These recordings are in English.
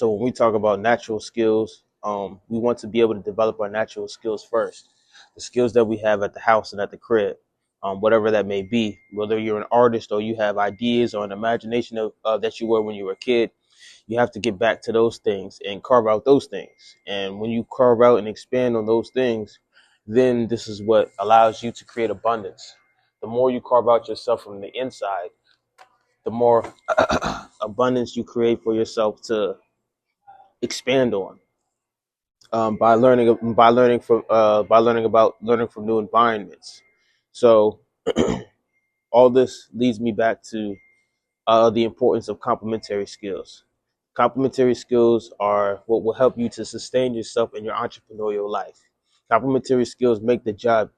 So when we talk about natural skills, we want to be able to develop our natural skills first. The skills that we have at the house and at the crib, whatever that may be, whether you're an artist or you have ideas or an imagination of that you were when you were a kid, you have to get back to those things and carve out those things. And when you carve out and expand on those things, then this is what allows you to create abundance. The more you carve out yourself from the inside, the more abundance you create for yourself to expand on, by learning from new environments. So all this leads me back to the importance of complementary skills. Complementary skills are what will help you to sustain yourself in your entrepreneurial life. Complementary skills make the job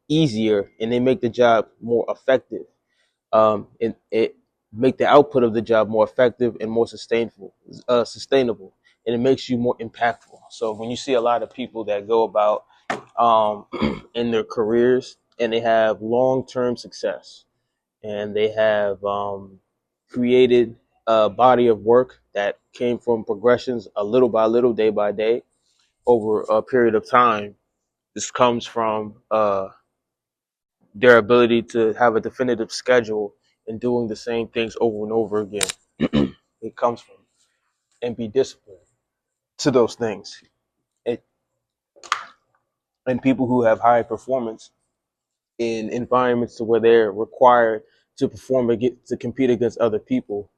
easier, and they make the job more effective. It make the output of the job more effective and more sustainable, and it makes you more impactful. So when you see a lot of people that go about um, in their careers and they have long-term success, and they have created a body of work that came from progressions a little by little, day by day, over a period of time. This comes from their ability to have a definitive schedule and doing the same things over and over again. It comes from and be disciplined to those things. It, and people who have high performance in environments to where they're required to perform and get to compete against other people,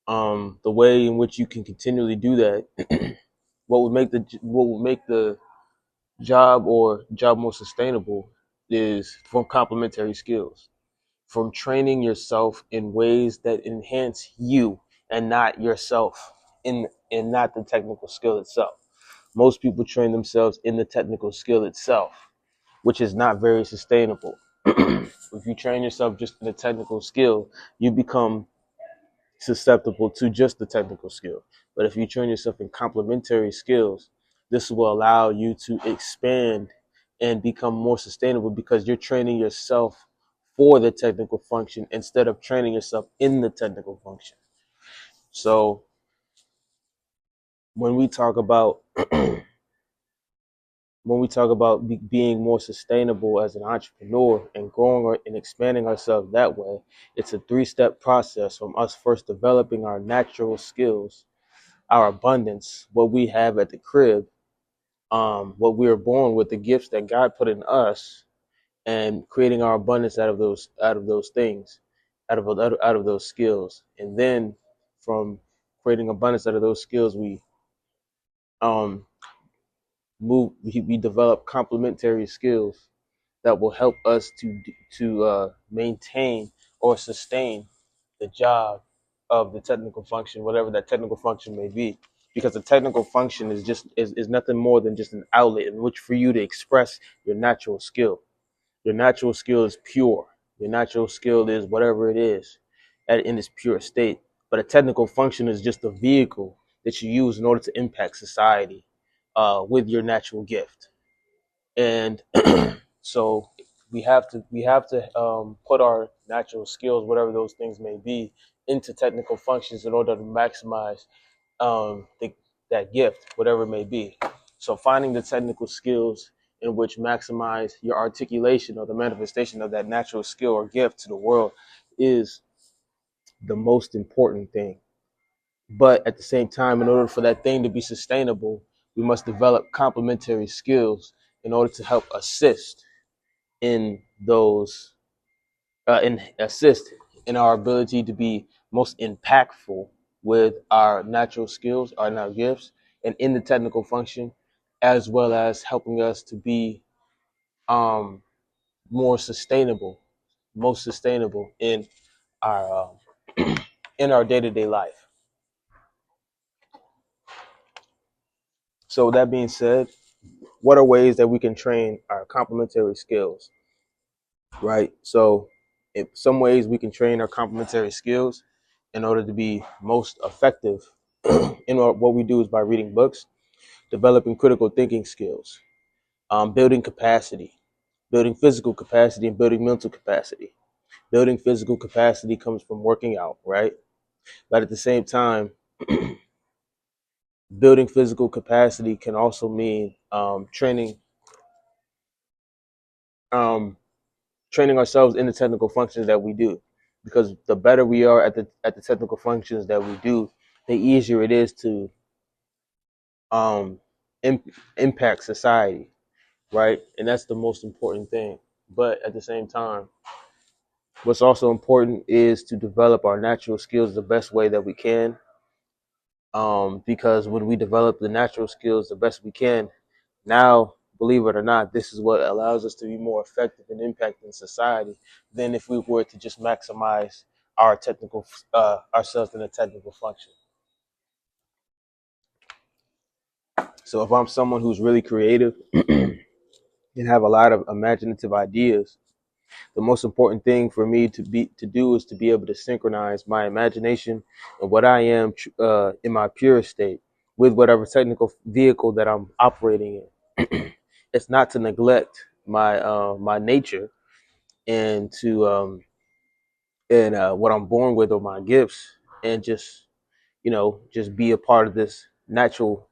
the way in which you can continually do that, what would make the job more sustainable is from complementary skills, from training yourself in ways that enhance you and not yourself, in not the technical skill itself. Most people train themselves in the technical skill itself, which is not very sustainable. If you train yourself just in the technical skill, you become susceptible to just the technical skill. But if you train yourself in complementary skills, this will allow you to expand and become more sustainable because you're training yourself for the technical function instead of training yourself in the technical function. So when we talk about being more sustainable as an entrepreneur and growing and expanding ourselves that way, it's a three-step process from us first developing our natural skills, our abundance, what we have at the crib, what we are born with, the gifts that God put in us, and creating our abundance out of those things, out of those skills, and then from creating abundance out of those skills, um, we develop complementary skills that will help us to maintain or sustain the job of the technical function, whatever that technical function may be. Because the technical function is nothing more than just an outlet in which for you to express your natural skill. Your natural skill is pure. Your natural skill is whatever it is in its pure state. But a technical function is just a vehicle that you use in order to impact society with your natural gift. And so we have to put our natural skills, whatever those things may be, into technical functions in order to maximize um, the, that gift, whatever it may be. So finding the technical skills in which maximize your articulation or the manifestation of that natural skill or gift to the world is the most important thing. But at the same time, in order for that thing to be sustainable, we must develop complementary skills in order to help in those assist in our ability to be most impactful with our natural skills, our gifts, and in the technical function, as well as helping us to be um, more sustainable, most sustainable our in our day-to-day life. So with that being said, what are ways that we can train our complementary skills, right? So in some ways we can train our complementary skills in order to be most effective. What we do is by reading books, developing critical thinking skills, building capacity, building physical capacity, and building mental capacity. Building physical capacity comes from working out, right? But at the same time, Building physical capacity can also mean um, training ourselves in the technical functions that we do, because the better we are at the technical functions that we do, the easier it is to um, impact society, right? And that's the most important thing. But at the same time, what's also important is to develop our natural skills the best way that we can. Because when we develop the natural skills the best we can, now, believe it or not, this is what allows us to be more effective and impacting society than if we were to just maximize our technical ourselves in a technical function. So if I'm someone who's really creative and have a lot of imaginative ideas, the most important thing for me to do is to be able to synchronize my imagination and what I am in my purest state with whatever technical vehicle that I'm operating in. It's not to neglect my nature and to and what I'm born with or my gifts, and just just be a part of this natural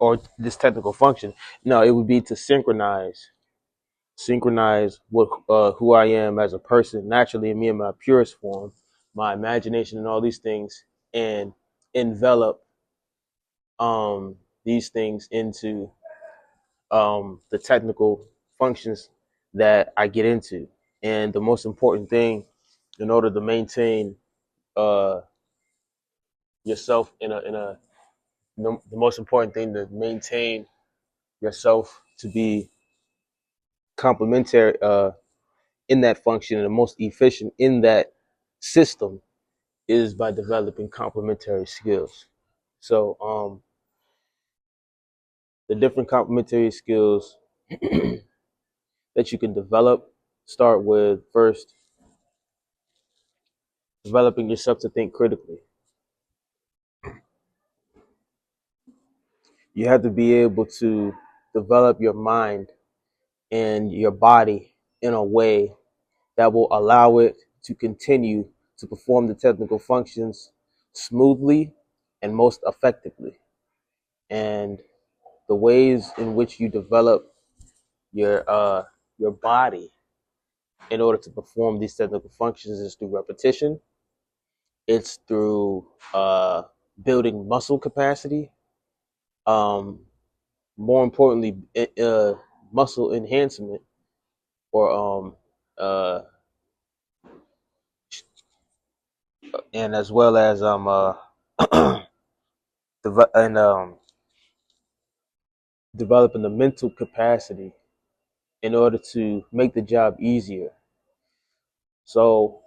or this technical function. No, it would be to synchronize what who I am as a person naturally, in me in my purest form, my imagination and all these things, and envelop these things into the technical functions that I get into. And the most important thing, in order to maintain uh, yourself the most important thing to maintain yourself to be complementary in that function and the most efficient in that system is by developing complementary skills. So the different complementary skills that you can develop start with first developing yourself to think critically. You have to be able to develop your mind and your body in a way that will allow it to continue to perform the technical functions smoothly and most effectively. And the ways in which you develop your body in order to perform these technical functions is through repetition. It's through building muscle capacity. Um, More importantly, muscle enhancement, or uh, and as well as and developing the mental capacity in order to make the job easier. So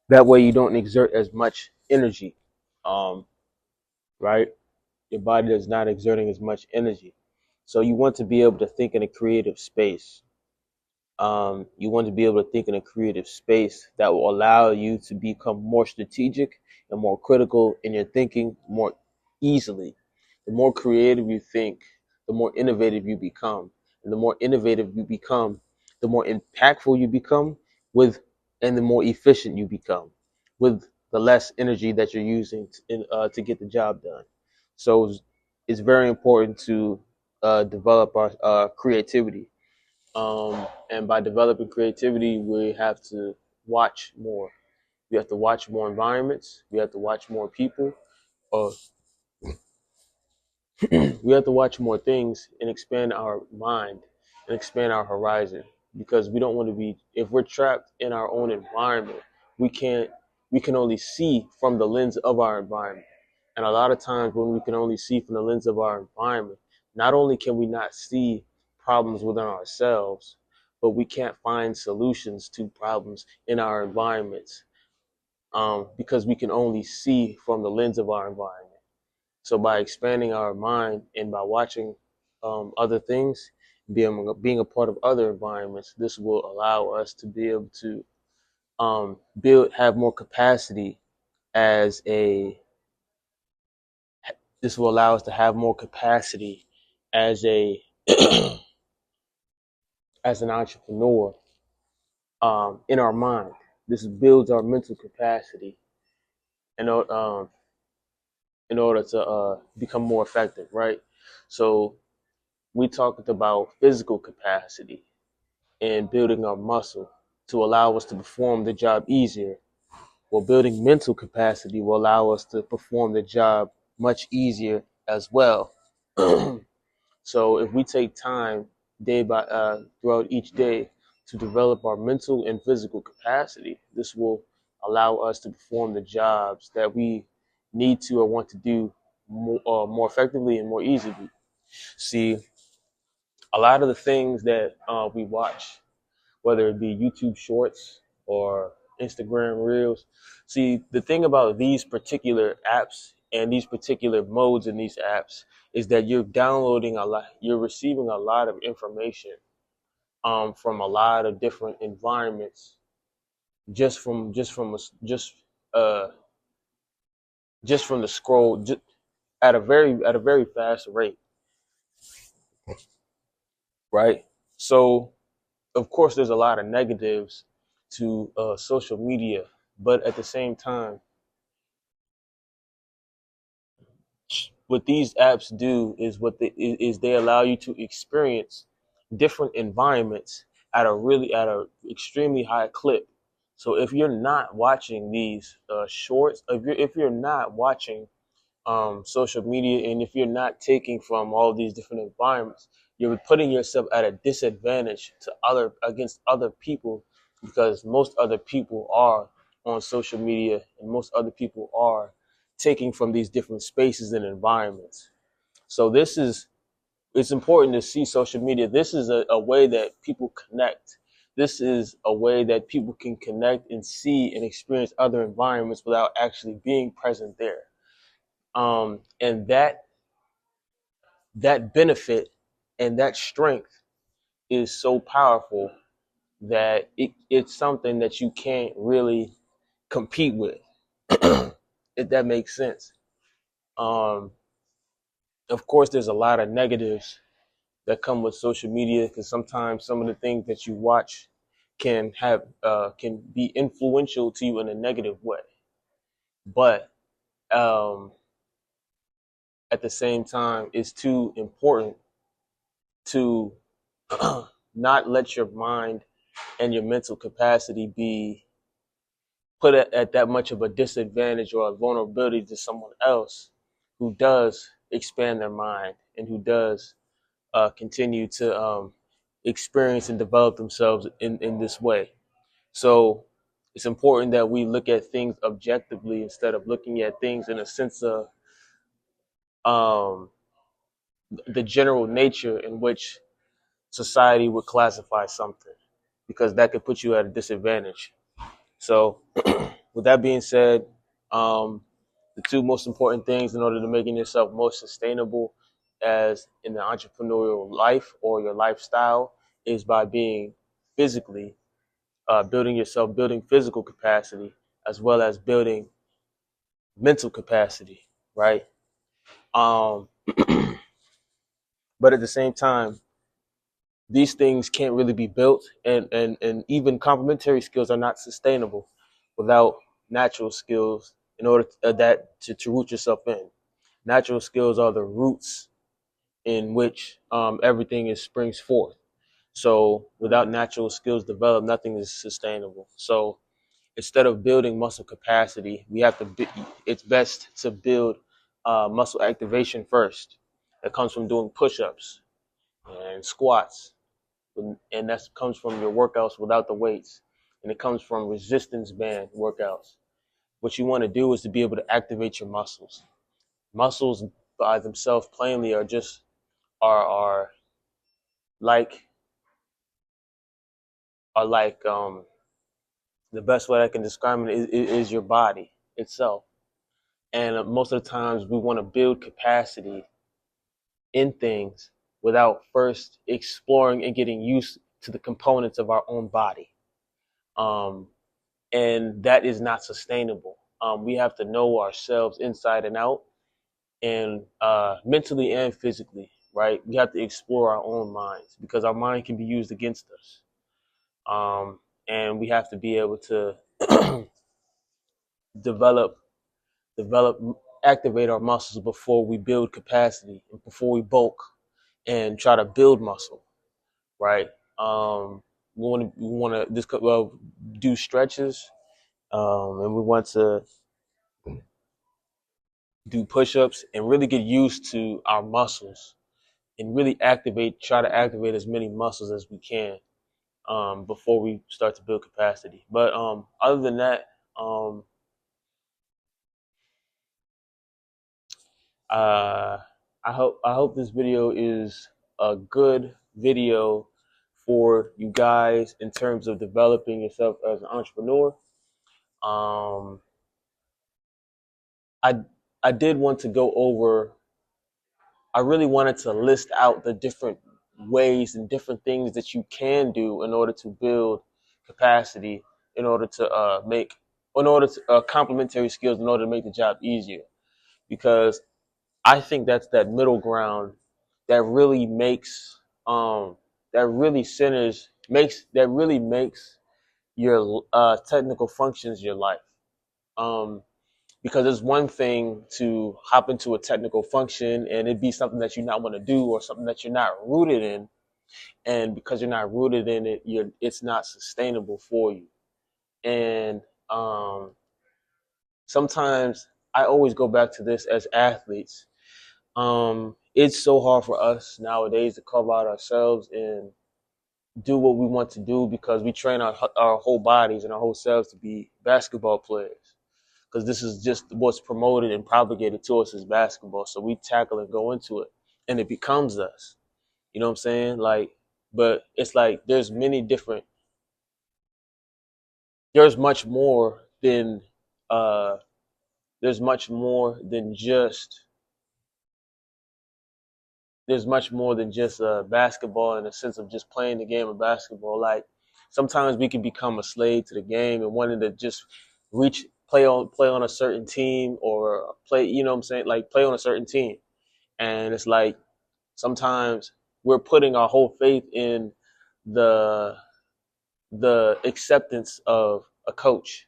that way you don't exert as much energy, um, right? Your body is not exerting as much energy. So you want to be able to think in a creative space. You want to be able to think in a creative space that will allow you to become more strategic and more critical in your thinking more easily. The more creative you think, the more innovative you become. And the more innovative you become, the more impactful you become with, and the more efficient you become with the less energy that you're using to get the job done. So it's very important to develop our creativity, and by developing creativity, we have to watch more. We have to watch more environments. We have to watch more people. Uh, we have to watch more things and expand our mind and expand our horizon, because we don't want to be, if we're trapped in our own environment, we can't, we can only see from the lens of our environment. And a lot of times when we can only see from the lens of our environment, not only can we not see problems within ourselves, but we can't find solutions to problems in our environments, because we can only see from the lens of our environment. So by expanding our mind and by watching other things, being a part of other environments, this will allow us to be able to have more capacity as a. This will allow us to have more capacity as a as an entrepreneur in our mind. This builds our mental capacity in order, in order to become more effective, right? So we talked about physical capacity and building our muscle to allow us to perform the job easier. Well, building mental capacity will allow us to perform the job much easier as well. So if we take time day by throughout each day to develop our mental and physical capacity, this will allow us to perform the jobs that we need to or want to do more effectively and more easily. See, a lot of the things that we watch, whether it be YouTube Shorts or Instagram Reels. See, the thing about these particular apps and these particular modes in these apps is that you're downloading a lot, you're receiving a lot of information from a lot of different environments uh just from the scroll just at a very fast rate, right? So of course there's a lot of negatives to social media, but at the same time, what these apps do is they allow you to experience different environments at a extremely high clip. So if you're not watching these shorts, if you're not watching social media, and if you're not taking from all these different environments, you're putting yourself at a disadvantage to other against other people, because most other people are on social media and most other people are taking from these different spaces and environments. So it's important to see social media. This is a way that people connect. This is a way that people can connect and see and experience other environments without actually being present there. And that benefit and that strength is so powerful that it's something that you can't really compete with, if that makes sense. Um, of course, there's a lot of negatives that come with social media, because sometimes some of the things that you watch can be influential to you in a negative way. But um, at the same time, it's too important to not let your mind and your mental capacity be put at that much of a disadvantage or a vulnerability to someone else who does expand their mind and who does continue to experience and develop themselves in this way. So it's important that we look at things objectively instead of looking at things in a sense of um, the general nature in which society would classify something, because that could put you at a disadvantage. So, with that being said, the two most important things in order to making yourself most sustainable as in the entrepreneurial life or your lifestyle is by being physically building yourself, building physical capacity, as well as building mental capacity, right? Um, but at the same time, these things can't really be built, and even complementary skills are not sustainable without natural skills in order to root yourself in. Natural skills are the roots in which everything is springs forth. So without natural skills developed, nothing is sustainable. So instead of building muscle capacity, it's best to build muscle activation first. That comes from doing push-ups and squats, and that comes from your workouts without the weights, and it comes from resistance band workouts. What you want to do is to be able to activate your muscles. Muscles by themselves plainly are like are like the best way I can describe it is your body itself. And most of the times we want to build capacity in things without first exploring and getting used to the components of our own body. Um, and that is not sustainable. We have to know ourselves inside and out, and mentally and physically, right? We have to explore our own minds, because our mind can be used against us. And we have to be able to develop develop, activate our muscles before we build capacity and before we bulk and try to build muscle, right? We want to just do stretches, and we want to do push-ups and really get used to our muscles and really try to activate as many muscles as we can before we start to build capacity. But other than that, um, uh, I hope this video is a good video for you guys in terms of developing yourself as an entrepreneur. Um, I I did want to go over. I really wanted to list out the different ways and different things that you can do in order to build capacity, in order to complementary skills in order to make the job easier. Because I think that's that middle ground that really makes that really centers makes that really makes your technical functions your life. Um, because it's one thing to hop into a technical function and it be something that you not want to do or something that you're not rooted in, and because you're not rooted in it, it's not sustainable for you. And um, sometimes I always go back to this as athletes. It's so hard for us nowadays to carve out ourselves and do what we want to do because we train our whole bodies and our whole selves to be basketball players, because this is just what's promoted and propagated to us as basketball. So we tackle and go into it, and it becomes us. You know what I'm saying? Like, but it's like there's much more than uh, there's much more than just basketball in the sense of just playing the game of basketball. Like sometimes we can become a slave to the game and wanting to just play on a certain team or play. You know what I'm saying? Like play on a certain team, and it's like sometimes we're putting our whole faith in the the acceptance of a coach,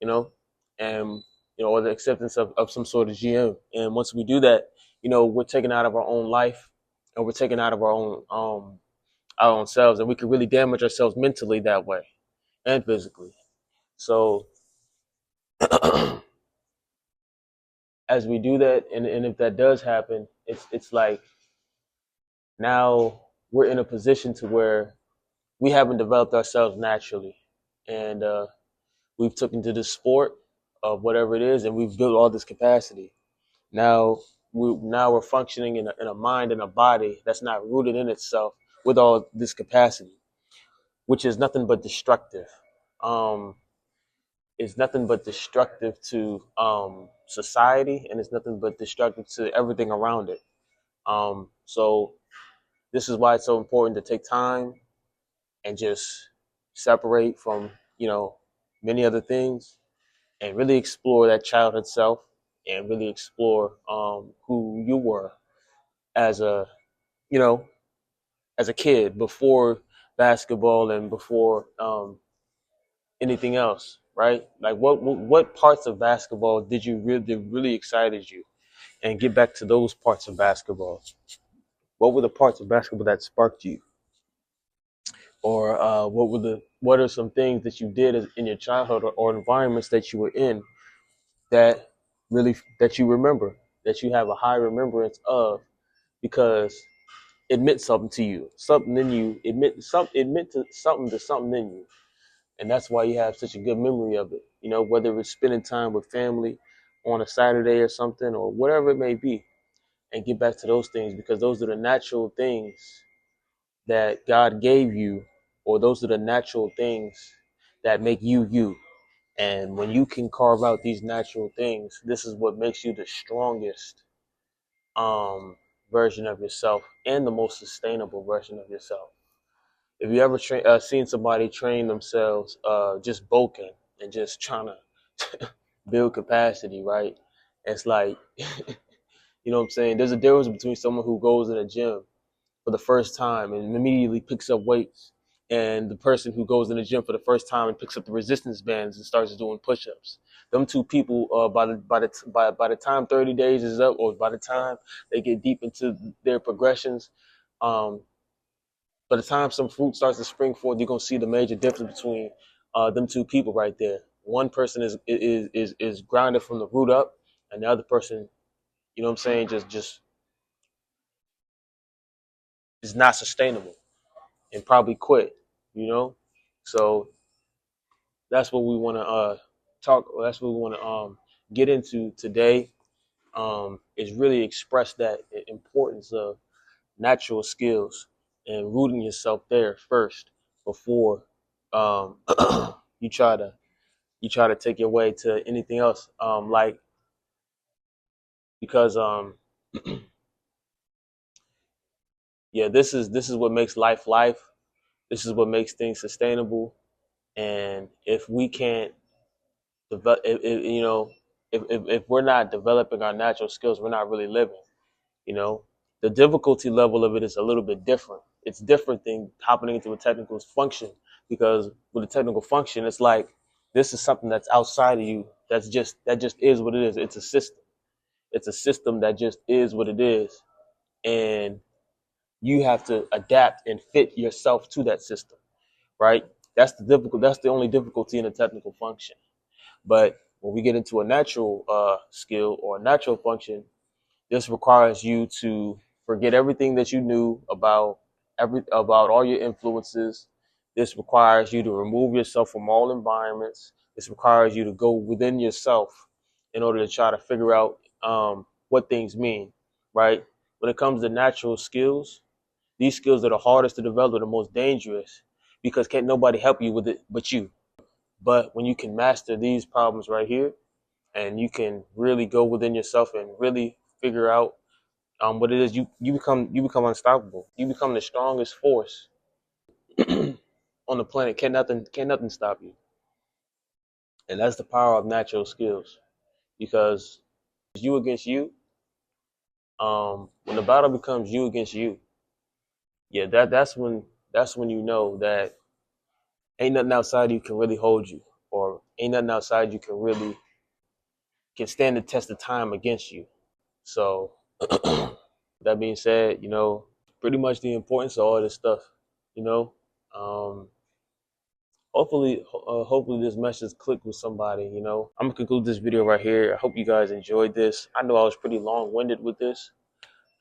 you know, and or the acceptance of some sort of GM. And once we do that, we're taken out of our own life and we're taken out of our own selves, and we can really damage ourselves mentally that way and physically. So as we do that, and if that does happen, it's like now we're in a position to where we haven't developed ourselves naturally, and we've taken to this sport of whatever it is, and we've built all this capacity. Now we're functioning in a mind and a body that's not rooted in itself with all this capacity, which is nothing but destructive. Um, it's nothing but destructive to society, and it's nothing but destructive to everything around it. So this is why it's so important to take time and just separate from many other things and really explore that childhood self and really explore who you were as a you know as a kid before basketball and before anything else, right? Like what parts of basketball did you really excited you, and get back to those parts of basketball. What were the parts of basketball that sparked you, or what are some things that you did in your childhood, or environments that you were in that that you remember, that you have a high remembrance of, because it meant something to you, something in you. It meant something in you, and that's why you have such a good memory of it. Whether it's spending time with family on a Saturday or something, or whatever it may be, and get back to those things, because those are the natural things that God gave you, or those are the natural things that make you you. And when you can carve out these natural things, this is what makes you the strongest version of yourself and the most sustainable version of yourself. If you ever seen somebody train themselves just bulking and just trying to build capacity, right? It's like, you know what I'm saying? There's a difference between someone who goes in a gym for the first time and immediately picks up weights and the person who goes in the gym for the first time and picks up the resistance bands and starts doing push-ups. Them two people, by the time 30 days is up, or by the time they get deep into their progressions, um, by the time some fruit starts to spring forth, you're gonna see the major difference between them two people right there. One person is grounded from the root up, and the other person, you know what I'm saying, just is not sustainable and probably quit. You know, so that's what we want to talk. That's what we want to get into today. Is really express that importance of natural skills and rooting yourself there first before um, you try to take your way to anything else. Like because yeah, this is what makes life life. This is what makes things sustainable. And if we can't develop, you know, if we're not developing our natural skills, we're not really living. You know, the difficulty level of it is a little bit different. It's different than hopping into a technical function, because with a technical function, it's like this is something that's outside of you. That just is what it is. It's a system. It's a system that just is what it is, and you have to adapt and fit yourself to that system. Right? That's the difficult. That's the only difficulty in a technical function. But when we get into a natural skill or a natural function, this requires you to forget everything that you knew about all your influences. This requires you to remove yourself from all environments. This requires you to go within yourself in order to try to figure out what things mean, right? When it comes to natural skills, these skills are the hardest to develop, are the most dangerous, because can't nobody help you with it but you. But when you can master these problems right here, and you can really go within yourself and really figure out what it is, you become unstoppable. You become the strongest force on the planet. Can nothing stop you. And that's the power of natural skills. Because you against you, when the battle becomes you against you, yeah, that's when you know that ain't nothing outside you can really hold you, or ain't nothing outside you can really can stand the test of time against you. So that being said, you know, pretty much the importance of all this stuff, you know. Um, hopefully this message clicked with somebody. You know, I'm gonna conclude this video right here. I hope you guys enjoyed this. I know I was pretty long-winded with this,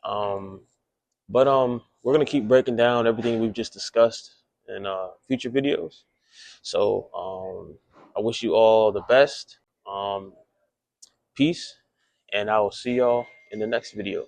um, but we're gonna keep breaking down everything we've just discussed in future videos. So I wish you all the best. um, Peace, and I will see y'all in the next video.